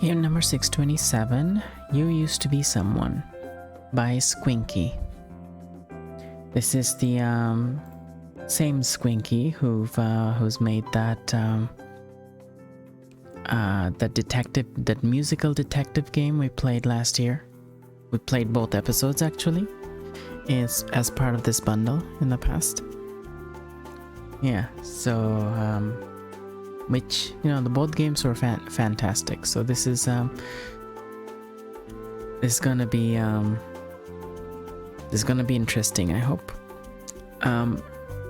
Game number 627, You Used to Be Someone by Squinky. This is the same Squinky who's made that that musical detective game we played last year. We played both episodes actually. It's as part of this bundle in the past. Yeah, so which, you know, the both games were fantastic. So this is gonna be interesting, I hope.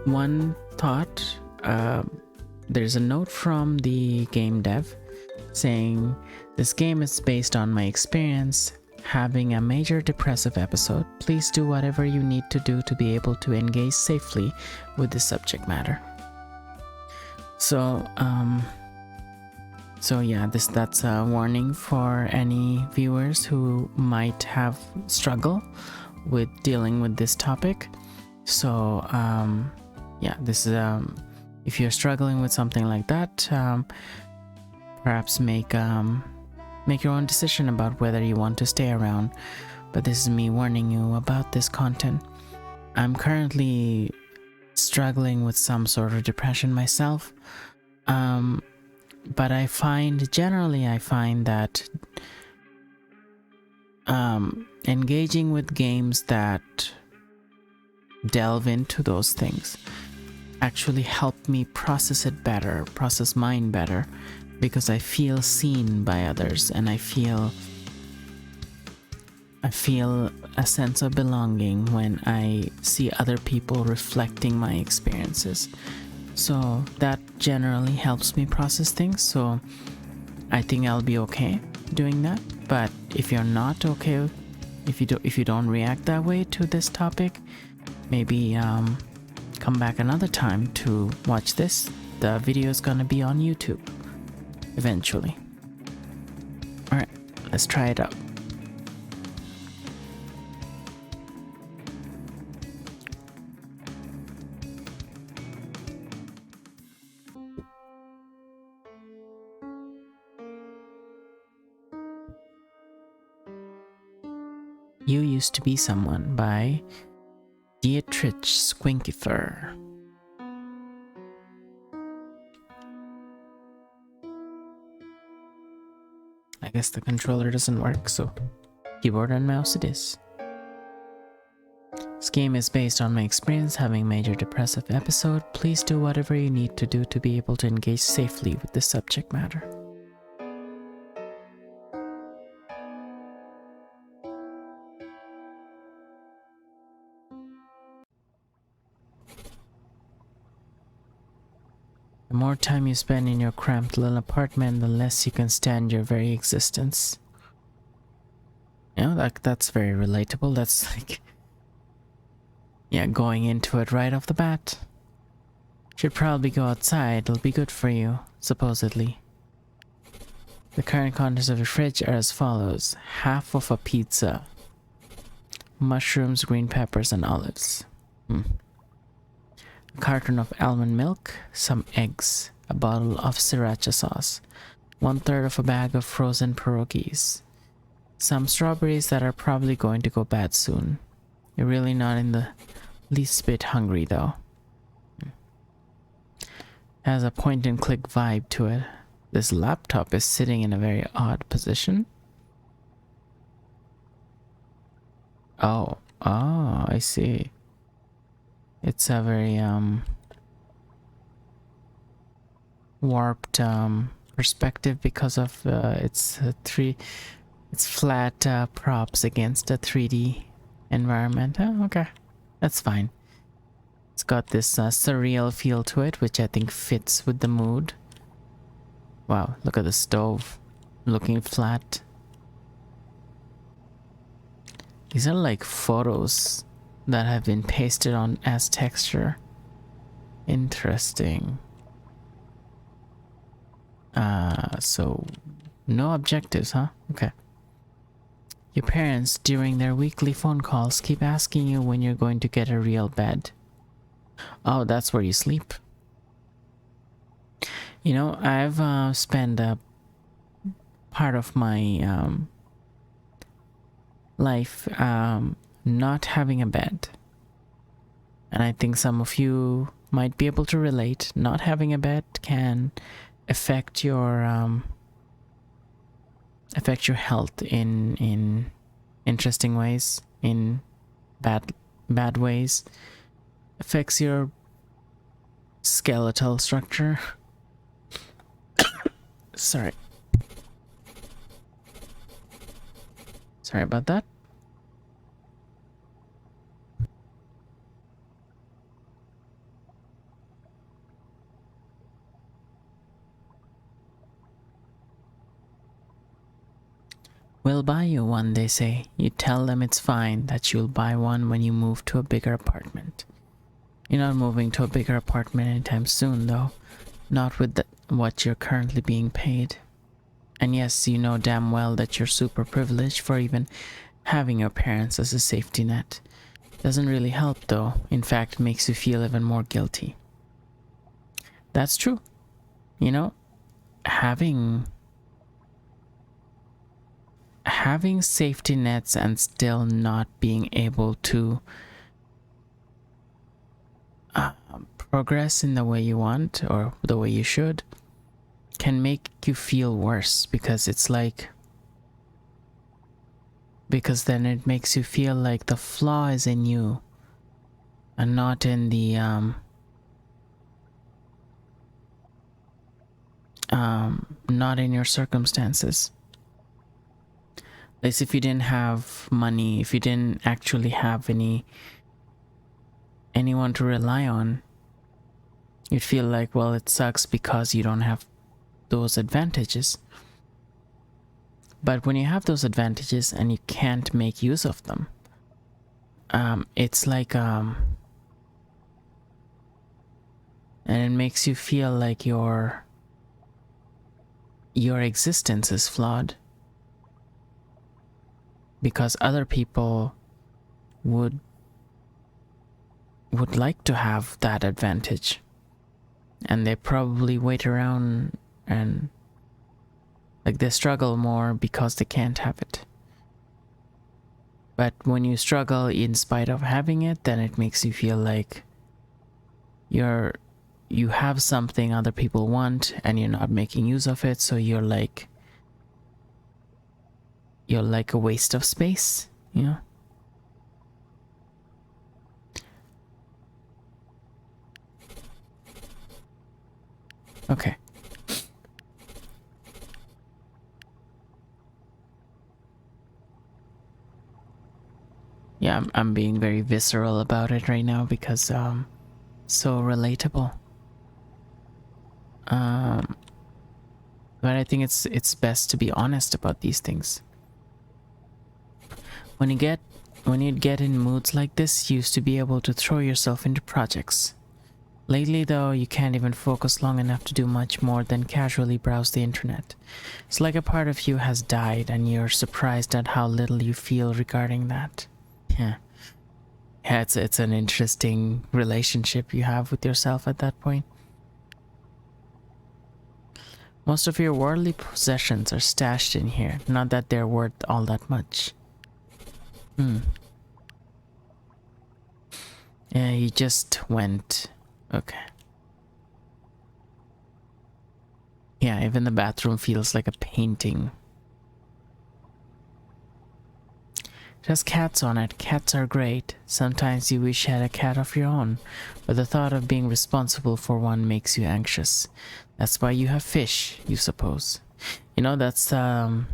One thought, there's a note from the game dev saying this game is based on my experience having a major depressive episode. Please do whatever you need to do to be able to engage safely with the subject matter. So yeah, that's a warning for any viewers who might have struggle with dealing with this topic. So yeah, this is if you're struggling with something like that, perhaps make your own decision about whether you want to stay around. But this is me warning you about this content. I'm currently struggling with some sort of depression myself, but I find that engaging with games that delve into those things actually help me process mine better, because I feel seen by others, and I feel a sense of belonging when I see other people reflecting my experiences. So that generally helps me process things. So I think I'll be okay doing that. But if you're not okay, if you don't react that way to this topic, maybe come back another time to watch this. The video is gonna be on YouTube eventually. Alright, let's try it out. You Used to Be Someone by Dietrich Squinkifer. I guess the controller doesn't work, so keyboard and mouse it is. This game is based on my experience having a major depressive episode. Please do whatever you need to do to be able to engage safely with the subject matter. The more time you spend in your cramped little apartment, the less you can stand your very existence. You know, that's very relatable. That's like, yeah, going into it right off the bat. Should probably go outside, it'll be good for you, supposedly. The current contents of the fridge are as follows: half of a pizza, mushrooms, green peppers, and olives. A carton of almond milk, some eggs, a bottle of sriracha sauce, 1/3 of a bag of frozen pierogies, some strawberries that are probably going to go bad soon. You're really not in the least bit hungry though. Has a point and click vibe to it. This laptop is sitting in a very odd position. Oh, I see. It's a very warped perspective because of its flat props against a 3D environment. Oh, okay, that's fine. It's got this surreal feel to it, which I think fits with the mood. Wow, look at the stove looking flat. These are like photos that have been pasted on as texture. Interesting. So no objectives, huh? Okay. Your parents, during their weekly phone calls, keep asking you when you're going to get a real bed. Oh, that's where you sleep. You know, I've spent part of my life, not having a bed. And I think some of you might be able to relate. Not having a bed can affect your health in interesting ways, in bad ways. Affects your skeletal structure. Sorry about that. We'll buy you one, they say. You tell them it's fine, that you'll buy one when you move to a bigger apartment. You're not moving to a bigger apartment anytime soon, though. Not with what you're currently being paid. And yes, you know damn well that you're super privileged for even having your parents as a safety net. Doesn't really help, though. In fact, it makes you feel even more guilty. That's true. You know, having safety nets and still not being able to progress in the way you want or the way you should can make you feel worse, because then it makes you feel like the flaw is in you and not in the not in your circumstances. At least if you didn't have money, if you didn't actually have anyone to rely on, you'd feel like, well, it sucks because you don't have those advantages. But when you have those advantages and you can't make use of them, it's like and it makes you feel like your existence is flawed, because other people would like to have that advantage, and they probably wait around and like they struggle more because they can't have it. But when you struggle in spite of having it, then it makes you feel like you have something other people want and you're not making use of it, so you're like a waste of space, you know? Okay. Yeah, I'm being very visceral about it right now because so relatable. But I think it's best to be honest about these things. When you get in moods like this, you used to be able to throw yourself into projects. Lately, though, you can't even focus long enough to do much more than casually browse the internet. It's like a part of you has died, and you're surprised at how little you feel regarding that. Yeah, it's an interesting relationship you have with yourself at that point. Most of your worldly possessions are stashed in here, not that they're worth all that much. Yeah, you just went. Okay. Yeah, even the bathroom feels like a painting. It has cats on it. Cats are great. Sometimes you wish you had a cat of your own, but the thought of being responsible for one makes you anxious. That's why you have fish, you suppose. You know, that's I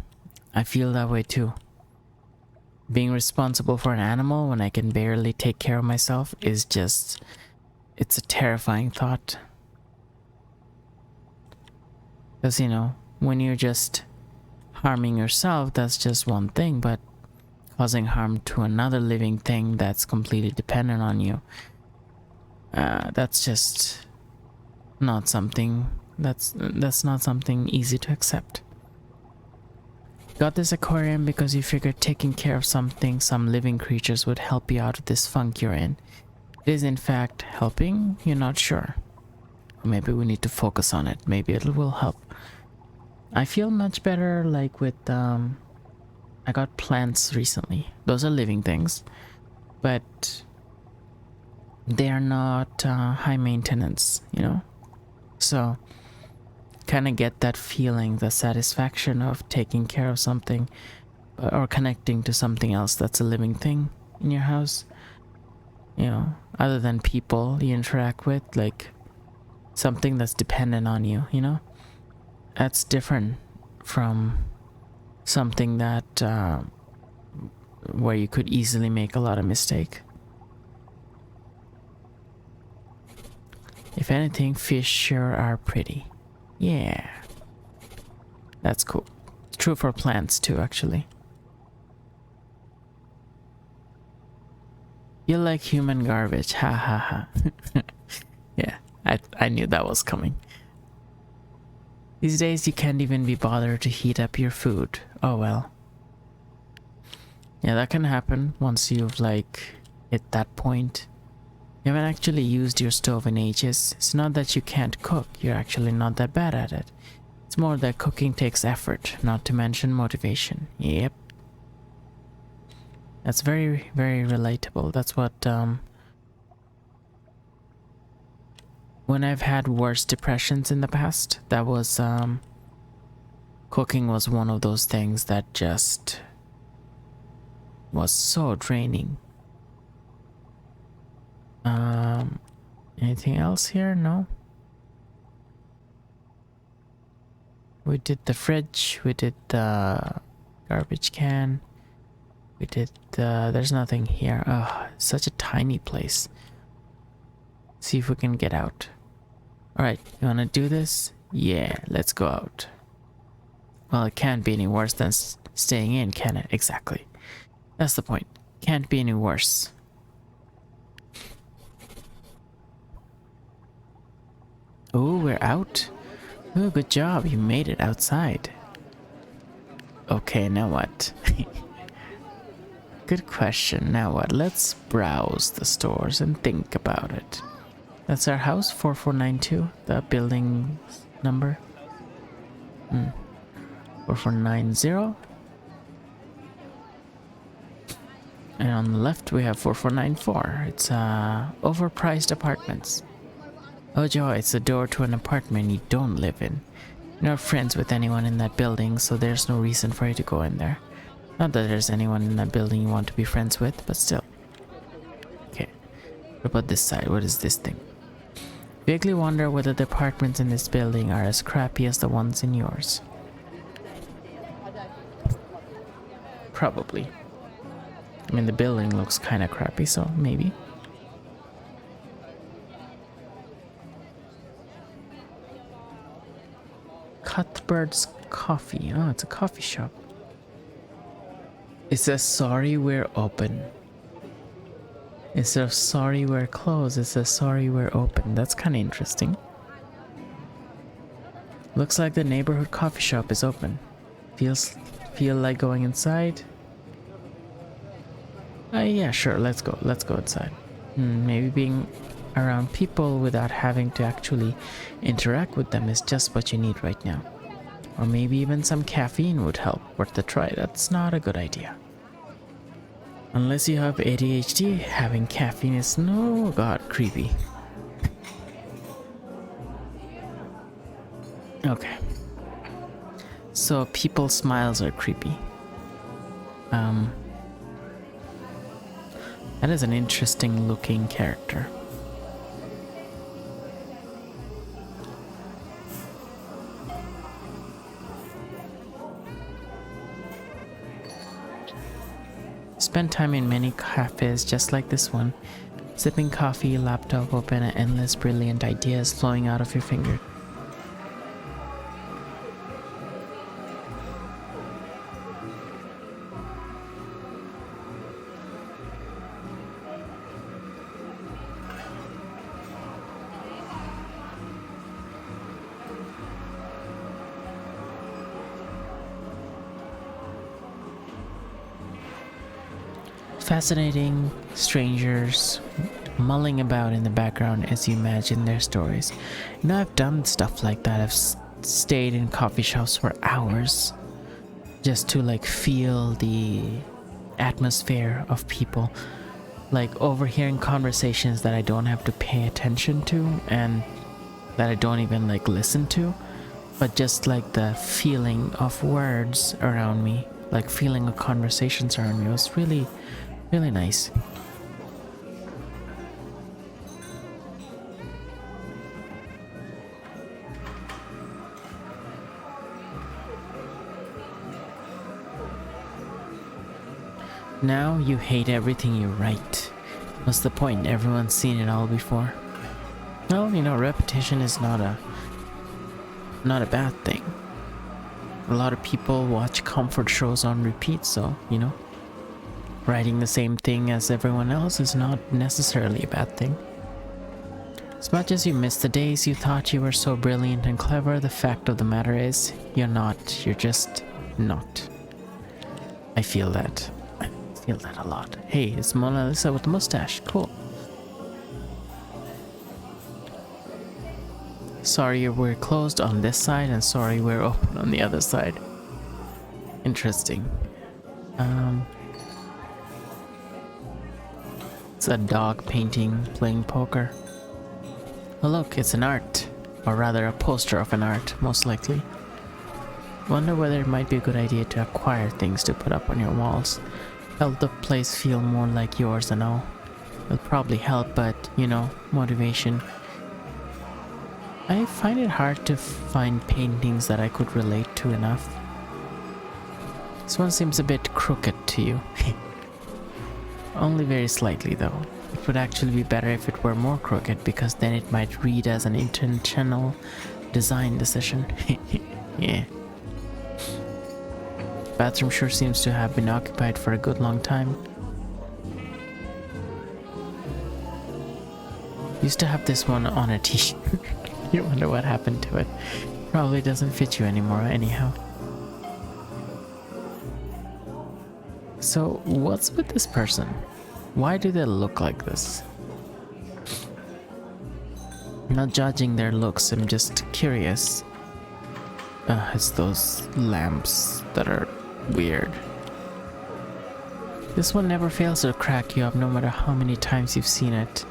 feel that way too. Being responsible for an animal when I can barely take care of myself is just, it's a terrifying thought. Because, you know, when you're just harming yourself, that's just one thing, but causing harm to another living thing that's completely dependent on you, that's just not something, that's not something easy to accept. Got this aquarium because you figured taking care of some living creatures would help you out of this funk you're in. It is in fact helping? You're not sure. Or maybe we need to focus on it. Maybe it will help. I feel much better like with I got plants recently. Those are living things, but they are not high maintenance, you know? So kind of get that feeling, the satisfaction of taking care of something or connecting to something else that's a living thing in your house. You know, other than people you interact with, like something that's dependent on you, you know? That's different from something that where you could easily make a lot of mistake. If anything, fish sure are pretty. Yeah, that's cool. True for plants too, actually. You like human garbage, ha ha ha. Yeah, I knew that was coming. These days you can't even be bothered to heat up your food. Oh well. Yeah, that can happen once you've like hit that point. You haven't actually used your stove in ages. It's not that you can't cook, you're actually not that bad at it. It's more that cooking takes effort, not to mention motivation. Yep. That's very, very relatable. That's what, when I've had worse depressions in the past, that was, cooking was one of those things that just was so draining. Anything else here? No. We did the fridge, we did the garbage can, we did the... there's nothing here. Oh, such a tiny place. See if we can get out. Alright, you wanna do this? Yeah, let's go out. Well, it can't be any worse than staying in, can it? Exactly. That's the point. Can't be any worse. Oh, we're out? Oh, good job. You made it outside. Okay, now what? Good question. Now what? Let's browse the stores and think about it. That's our house, 4492, the building number. 4490. And on the left we have 4494. It's overpriced apartments. Oh joy, it's the door to an apartment you don't live in. You're not friends with anyone in that building, so there's no reason for you to go in there. Not that there's anyone in that building you want to be friends with, but still. Okay, what about this side? What is this thing? Vaguely wonder whether the apartments in this building are as crappy as the ones in yours. Probably. I mean, the building looks kind of crappy, so maybe. Cuthbert's Coffee. Oh, it's a coffee shop. It says sorry we're open. Instead of sorry we're closed, it says sorry we're open. That's kind of interesting. Looks like the neighborhood coffee shop is open. Feel like going inside? Yeah, sure, let's go. Let's go inside. Maybe being around people without having to actually interact with them is just what you need right now. Or maybe even some caffeine would help. Worth a try. That's not a good idea. Unless you have ADHD, having caffeine is no god creepy. Okay. So people's smiles are creepy. That is an interesting looking character. Spend time in many cafes just like this one, sipping coffee, laptop open, and endless brilliant ideas flowing out of your finger. Fascinating strangers mulling about in the background as you imagine their stories. You know, I've done stuff like that. I've stayed in coffee shops for hours just to like feel the atmosphere of people, like overhearing conversations that I don't have to pay attention to and that I don't even like listen to, but just like the feeling of words around me, like feeling of conversations around me was really, really nice. Now you hate everything you write. What's the point? Everyone's seen it all before. Well, you know, repetition is not a bad thing. A lot of people watch comfort shows on repeat, so, you know, writing the same thing as everyone else is not necessarily a bad thing. As much as you miss the days you thought you were so brilliant and clever, the fact of the matter is, you're not. You're just not. I feel that. I feel that a lot. Hey, it's Mona Lisa with the mustache. Cool. Sorry we're closed on this side and sorry we're open on the other side. Interesting. It's a dog painting playing poker. Oh look, it's an art. Or rather a poster of an art, most likely. Wonder whether it might be a good idea to acquire things to put up on your walls. Help the place feel more like yours and all. It'll probably help, but, you know, motivation. I find it hard to find paintings that I could relate to enough. This one seems a bit crooked to you. Only very slightly though. It would actually be better if it were more crooked, because then it might read as an intentional design decision. Yeah. Bathroom sure seems to have been occupied for a good long time. Used to have this one on a t-shirt. You wonder what happened to it. Probably doesn't fit you anymore anyhow. So what's with this person? Why do they look like this? I'm not judging their looks, I'm just curious. It's those lamps that are weird. This one never fails to crack you up no matter how many times you've seen it.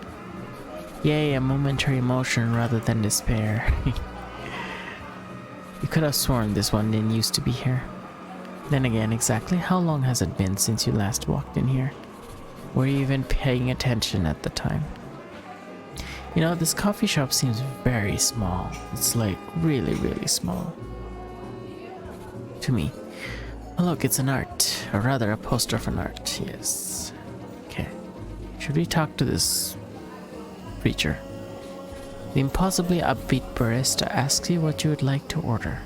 Yay, a momentary emotion rather than despair. You could have sworn this one didn't used to be here. Then again, exactly how long has it been since you last walked in here? Were you even paying attention at the time? You know, this coffee shop seems very small. It's like really, really small. To me. Oh look, it's an art. Or rather, a poster of an art. Yes. Okay. Should we talk to this creature? The impossibly upbeat barista asks you what you would like to order.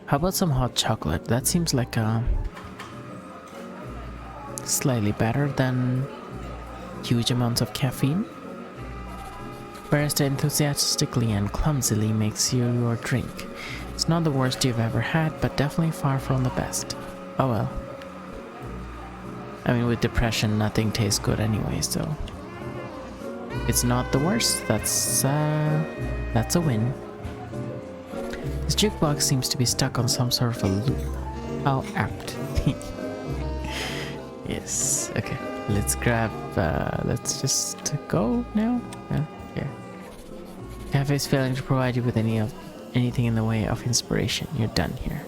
How about some hot chocolate? That seems like slightly better than huge amounts of caffeine. Barista enthusiastically and clumsily makes you your drink. It's not the worst you've ever had, but definitely far from the best. Oh well. I mean, with depression, nothing tastes good anyway, so... It's not the worst. That's a win. This jukebox seems to be stuck on some sort of a loop. How apt. Yes, okay. Let's grab, let's just go now. Yeah. Cafe's failing to provide you with anything in the way of inspiration. You're done here.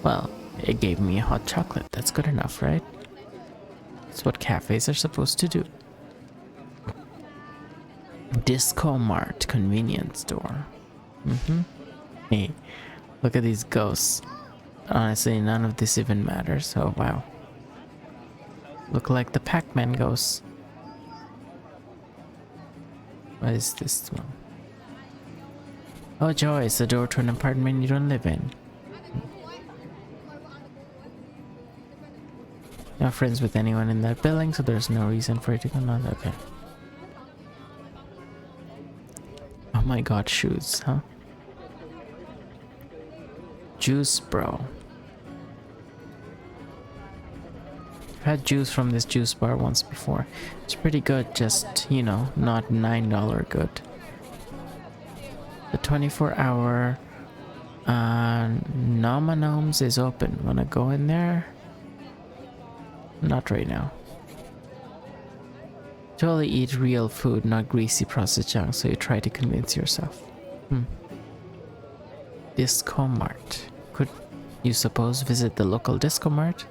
Well, it gave me a hot chocolate. That's good enough, right? That's what cafes are supposed to do. Disco Mart convenience store. Hey, look at these ghosts. Honestly, none of this even matters. Oh wow. Look like the Pac-Man ghosts. What is this one? Oh joy, it's the door to an apartment you don't live in. Not friends with anyone in that building, so there's no reason for it to come out. Okay. Oh my god, shoes, huh? juice, bro. I've had juice from this juice bar once before. It's pretty good, just, you know, not $9 good. The 24-hour Nama Gnomes is open. Wanna go in there? Not right now. Totally eat real food, not greasy processed junk, so you try to convince yourself. Disco Mart. Could you suppose visit the local Disco Mart?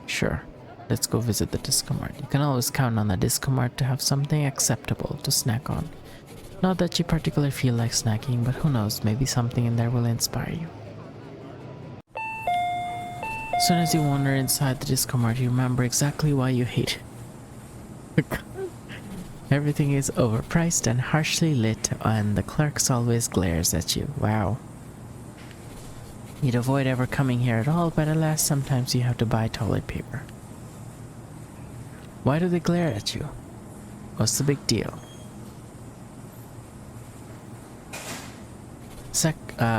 Sure. Let's go visit the Disco Mart. You can always count on the Disco Mart to have something acceptable to snack on. Not that you particularly feel like snacking, but who knows, maybe something in there will inspire you. As soon as you wander inside the Disco Mart, you remember exactly why you hate it. Everything is overpriced and harshly lit, and the clerks always glares at you. Wow. You'd avoid ever coming here at all, but alas, sometimes you have to buy toilet paper. Why do they glare at you? What's the big deal?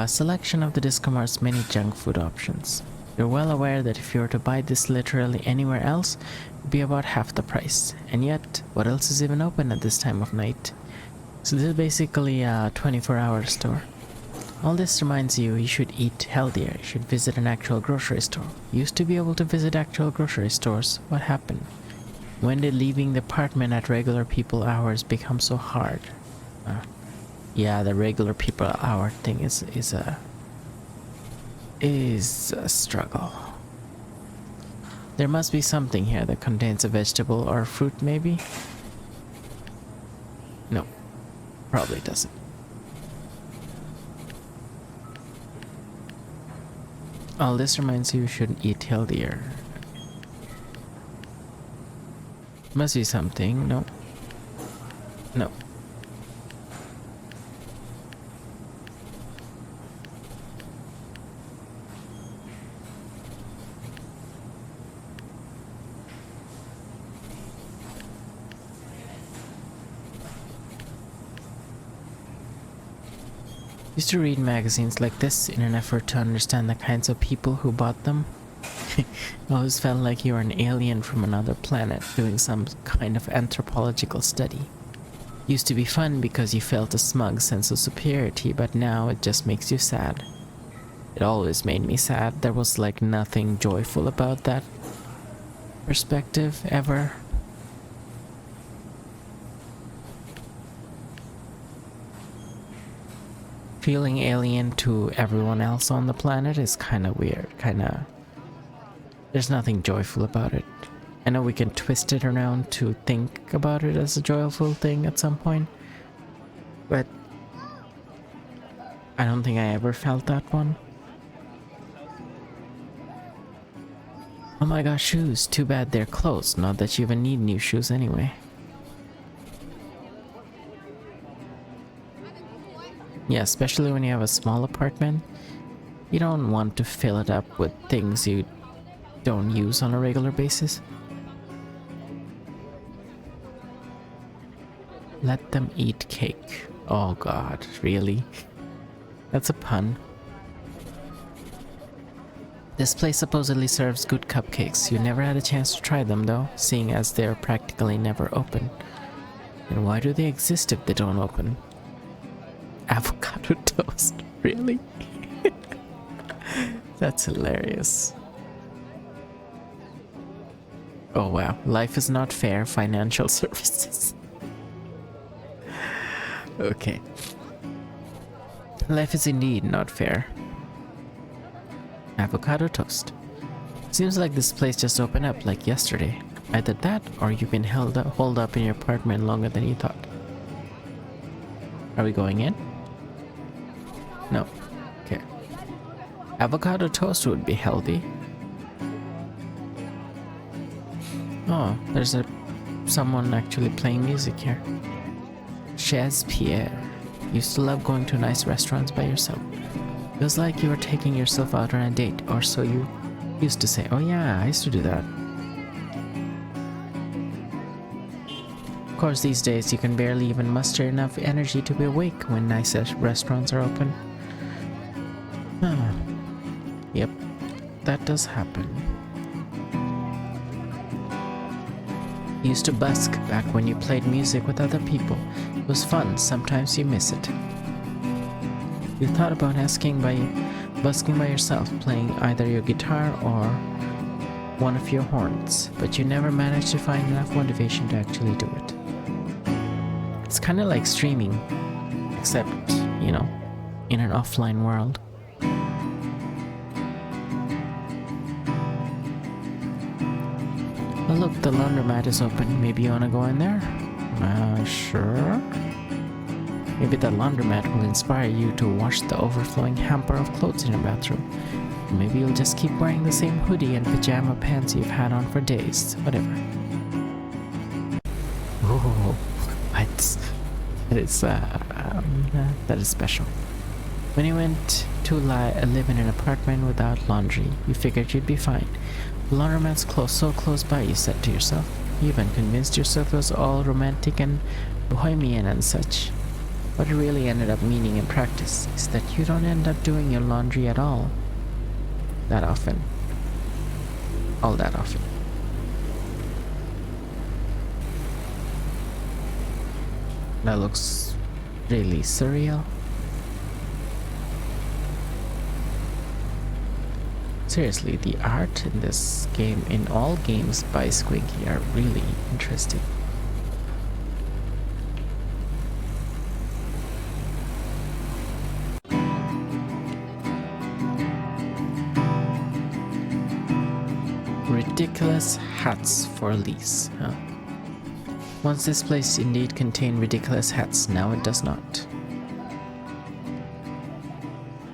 Selection of the Disco Mart's many junk food options. You're well aware that if you were to buy this literally anywhere else, it would be about half the price. And yet, what else is even open at this time of night? So this is basically a 24-hour store. All this reminds you should eat healthier. You should visit an actual grocery store. You used to be able to visit actual grocery stores. What happened? When did leaving the apartment at regular people hours become so hard? Yeah, the regular people hour thing is a struggle. There must be something here that contains a vegetable or fruit, maybe? No, probably doesn't. All this reminds you should eat healthier. Must be something. No. No. Used to read magazines like this in an effort to understand the kinds of people who bought them. Always felt like you were an alien from another planet doing some kind of anthropological study. Used to be fun because you felt a smug sense of superiority, but now it just makes you sad. It always made me sad. There was like nothing joyful about that perspective ever. Feeling alien to everyone else on the planet is kind of weird, there's nothing joyful about it. I know we can twist it around to think about it as a joyful thing at some point, but I don't think I ever felt that one. Oh my gosh, shoes. Too bad they're closed. Not that you even need new shoes anyway. Yeah, especially when you have a small apartment. You don't want to fill it up with things you don't use on a regular basis. Let them eat cake. Oh god, really? That's a pun. This place supposedly serves good cupcakes. You never had a chance to try them though, seeing as they're practically never open. And why do they exist if they don't open? Avocado toast, really? That's hilarious. Oh wow, life is not fair, financial services. Okay. Life is indeed not fair. Avocado toast. Seems like this place just opened up like yesterday. Either that or you've been holed up in your apartment longer than you thought. Are we going in? No. Okay. Avocado toast would be healthy. Oh, there's someone actually playing music here. Chez Pierre. Used to love going to nice restaurants by yourself. Feels like you were taking yourself out on a date, or so you used to say. Oh yeah, I used to do that. Of course, these days you can barely even muster enough energy to be awake when nice restaurants are open. Yep, that does happen. You used to busk back when you played music with other people. It was fun, sometimes you miss it. You thought about busking by yourself, playing either your guitar or one of your horns, but you never managed to find enough motivation to actually do it. It's kind of like streaming, except, you know, in an offline world. Oh look, the laundromat is open. Maybe you wanna go in there? Sure. Maybe the laundromat will inspire you to wash the overflowing hamper of clothes in your bathroom. Maybe you'll just keep wearing the same hoodie and pajama pants you've had on for days. Whatever. Oh, that is special. When you went to live in an apartment without laundry, you figured you'd be fine. The laundromat's so close by, you said to yourself. You even convinced yourself it was all romantic and bohemian and such. What it really ended up meaning in practice is that you don't end up doing your laundry at all. That often. All that often. That looks really surreal. Seriously, the art in this game, in all games by Squinky, are really interesting. Ridiculous hats for lease, huh? Once this place indeed contained ridiculous hats, now it does not.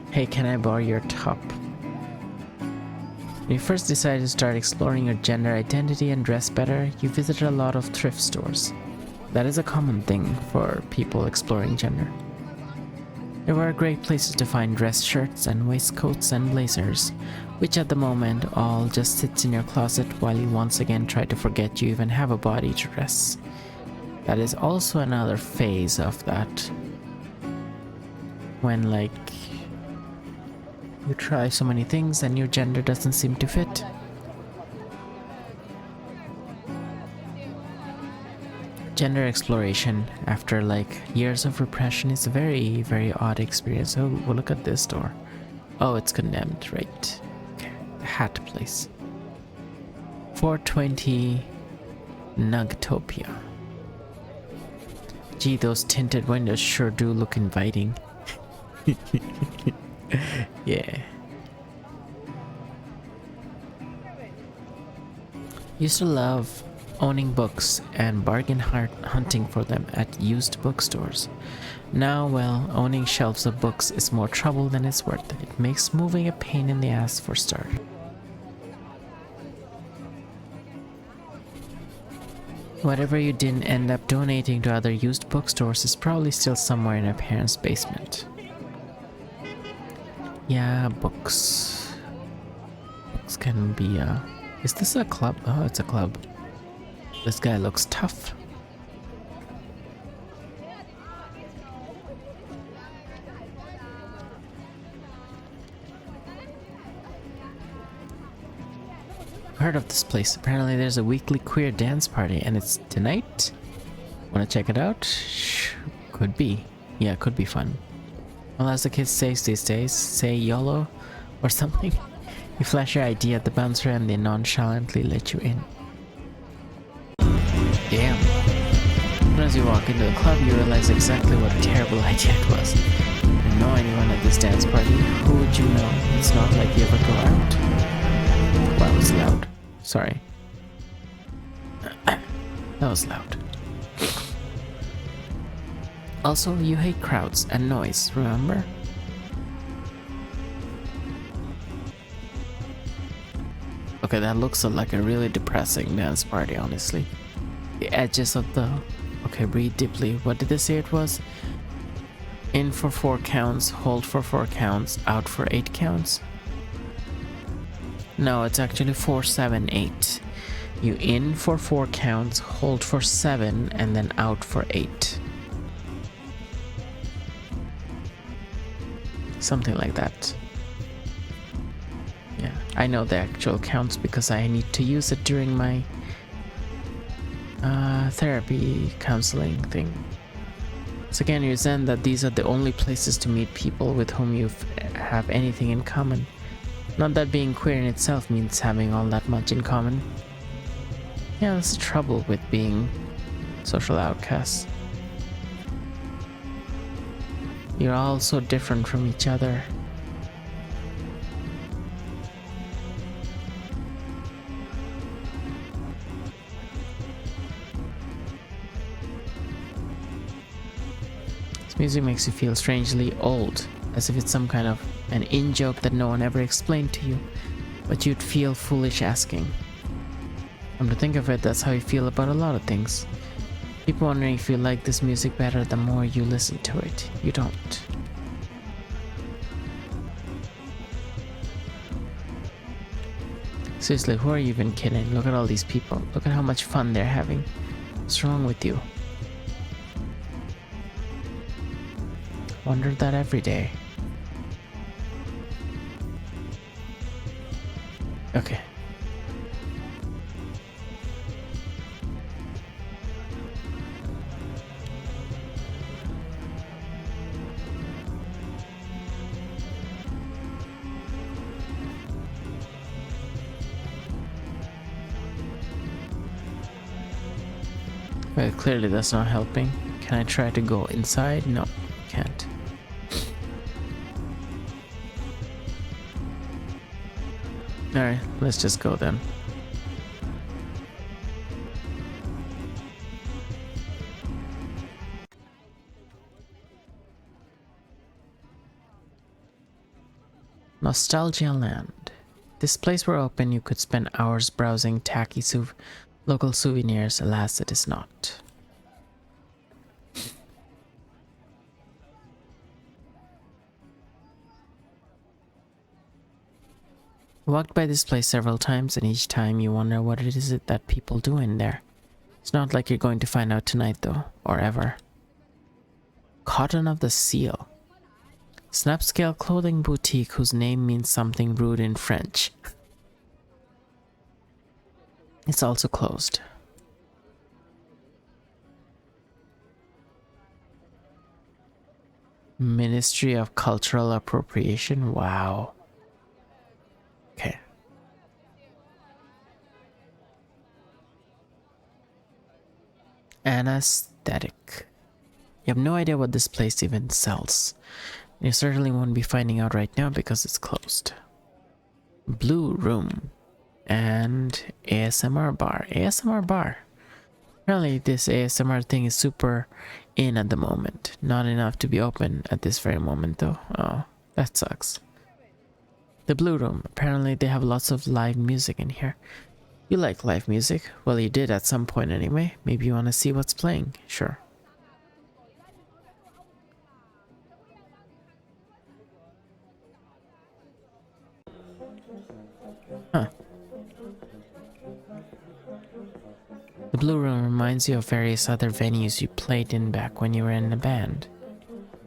Hey, can I borrow your top? When you first decided to start exploring your gender identity and dress better, you visited a lot of thrift stores. That is a common thing for people exploring gender. There were great places to find dress shirts and waistcoats and blazers, which at the moment all just sits in your closet while you once again try to forget you even have a body to dress. That is also another phase of that. When like you try so many things and your gender doesn't seem to fit. Gender exploration after like years of repression is a very, very odd experience. Oh, well, look at this door. Oh, it's condemned, right? Okay, the hat place. 420 Nugtopia. Gee, those tinted windows sure do look inviting. Yeah. Used to love owning books and bargain hunting for them at used bookstores. Now, well, owning shelves of books is more trouble than it's worth. It makes moving a pain in the ass for starters. Whatever you didn't end up donating to other used bookstores is probably still somewhere in a parent's basement. Yeah, books. Books can be, is this a club? Oh, it's a club. This guy looks tough. Heard of this place. Apparently there's a weekly queer dance party and it's tonight. Wanna check it out? Could be. Yeah, could be fun. Well, as the kids say these days, say YOLO or something. You flash your ID at the bouncer and they nonchalantly let you in. Damn. As you walk into the club, you realize exactly what a terrible idea it was. You know anyone at this dance party? Who would you know? It's not like you ever go out. Wow, it's loud. Sorry. That was loud. Also, you hate crowds and noise, remember? Okay, that looks like a really depressing dance party, honestly. The edges of the... Okay, breathe deeply. What did they say it was? In for 4 counts, hold for 4 counts, out for 8 counts? No, it's actually 4, 7, 8. You in for 4 counts, hold for 7, and then out for 8. Something like that. I know the actual counts because I need to use it during my therapy counseling thing. So again, you're saying that these are the only places to meet people with whom you have anything in common. Not that being queer in itself means having all that much in common. Yeah, that's the trouble with being social outcasts. You're all so different from each other. This music makes you feel strangely old, as if it's some kind of an in-joke that no one ever explained to you, but you'd feel foolish asking. Come to think of it, that's how you feel about a lot of things. People wondering if you like this music better the more you listen to it. You don't. Seriously, who are you even kidding? Look at all these people. Look at how much fun they're having. What's wrong with you? Wonder that every day. Okay. Well, clearly that's not helping. Can I try to go inside? No, can't. Alright, let's just go then. Nostalgia Land. This place were open, you could spend hours browsing tacky local souvenirs. Alas, it is not. I walked by this place several times, and each time you wonder what it is that people do in there. It's not like you're going to find out tonight though, or ever. Cotton of the Seal. Snapscale clothing boutique whose name means something rude in French. It's also closed. Ministry of Cultural Appropriation. Wow. Okay. Anesthetic. You have no idea what this place even sells. You certainly won't be finding out right now because it's closed. Blue Room. And ASMR Bar. ASMR Bar. Apparently this ASMR thing is super in at the moment. Not enough to be open at this very moment though. Oh, that sucks. The Blue Room. Apparently they have lots of live music in here. You like live music? Well, you did at some point anyway. Maybe you want to see what's playing. Sure. Huh. The Blue Room reminds you of various other venues you played in back when you were in a band,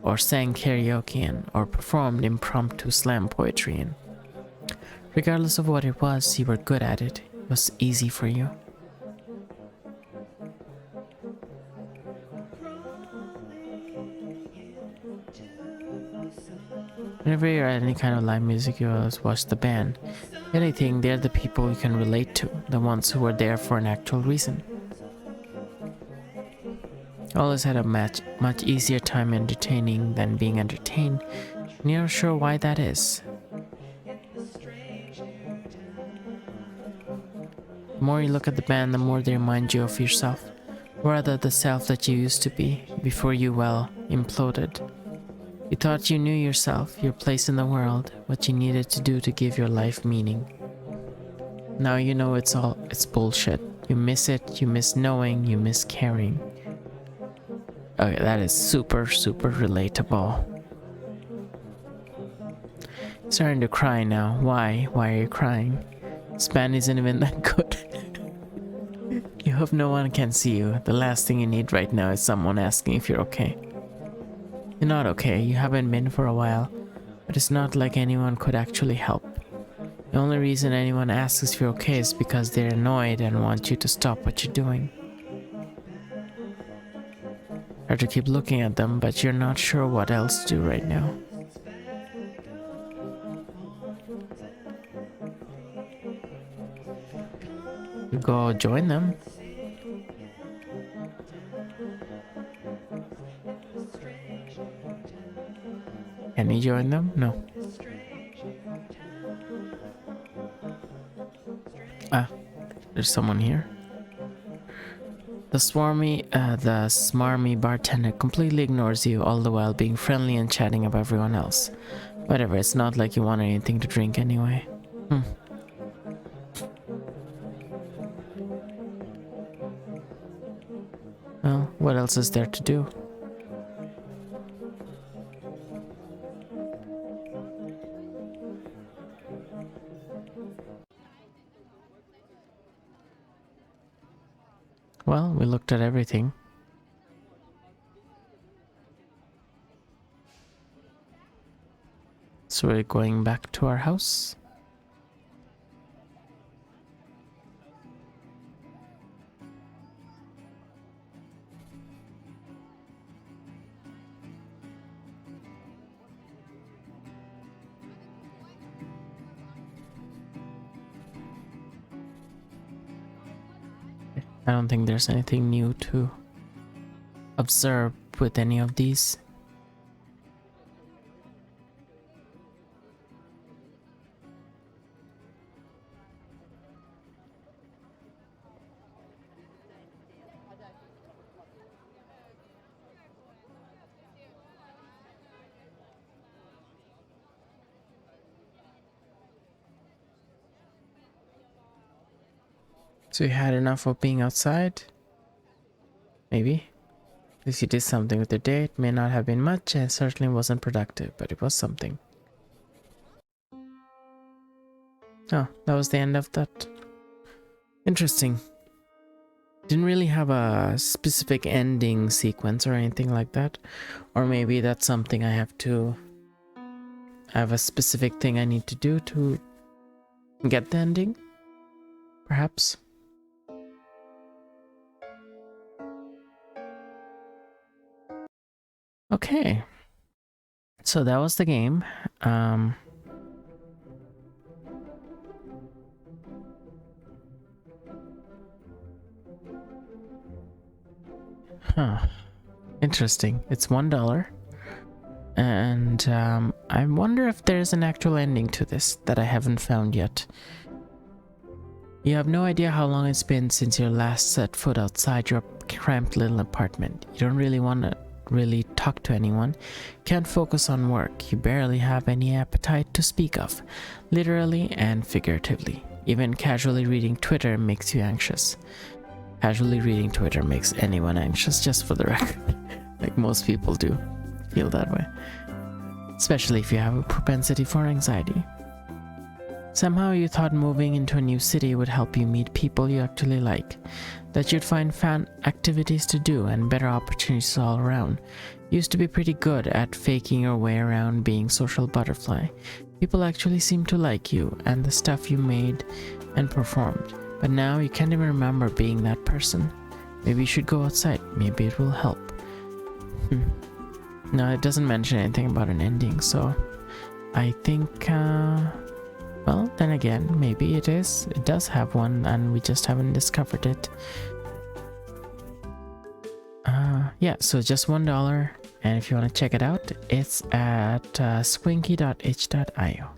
or sang karaoke in, or performed impromptu slam poetry in. Regardless of what it was, you were good at it. It was easy for you. Whenever you're at any kind of live music, you always watch the band. If anything, they're the people you can relate to, the ones who were there for an actual reason. I always had a much easier time entertaining than being entertained, and you're not sure why that is. The more you look at the band, the more they remind you of yourself, or rather the self that you used to be before you, well, imploded. You thought you knew yourself, your place in the world, what you needed to do to give your life meaning. Now you know it's bullshit. You miss it, you miss knowing, you miss caring. Okay, that is super relatable. Starting to cry now. Why? Why are you crying? Span isn't even that good. You hope no one can see you. The last thing you need right now is someone asking if you're okay. You're not okay, you haven't been for a while, but it's not like anyone could actually help. The only reason anyone asks if you're okay is because they're annoyed and want you to stop what you're doing. Or to keep looking at them, but you're not sure what else to do right now. You go join them. Can you join them? No. Ah, there's someone here. The smarmy bartender completely ignores you, all the while being friendly and chatting about everyone else. Whatever, it's not like you want anything to drink anyway. Well, what else is there to do? Well, we looked at everything. So we're going back to our house. I don't think there's anything new to observe with any of these. So you had enough of being outside? Maybe. At least you did something with the day. It may not have been much and certainly wasn't productive, but it was something. Oh, that was the end of that. Interesting. Didn't really have a specific ending sequence or anything like that. Or maybe that's something I have a specific thing I need to do to get the ending? Perhaps. Okay, so that was the game. Interesting. It's $1, and I wonder if there's an actual ending to this that I haven't found yet. You have no idea how long it's been since you last set foot outside your cramped little apartment. You don't really want to talk to anyone, can't focus on work, you barely have any appetite to speak of, literally and figuratively. Even casually reading Twitter makes you anxious. Casually reading Twitter makes anyone anxious, just for the record. Like most people do feel that way. Especially if you have a propensity for anxiety. Somehow you thought moving into a new city would help you meet people you actually like, that you'd find fun activities to do and better opportunities all around. You used to be pretty good at faking your way around being social butterfly. People actually seemed to like you and the stuff you made and performed, but now you can't even remember being that person. Maybe you should go outside, maybe it will help. No, it doesn't mention anything about an ending, so I think well, then again, maybe it does have one and we just haven't discovered it. Yeah, so just $1, and if you want to check it out, it's at squinky.itch.io.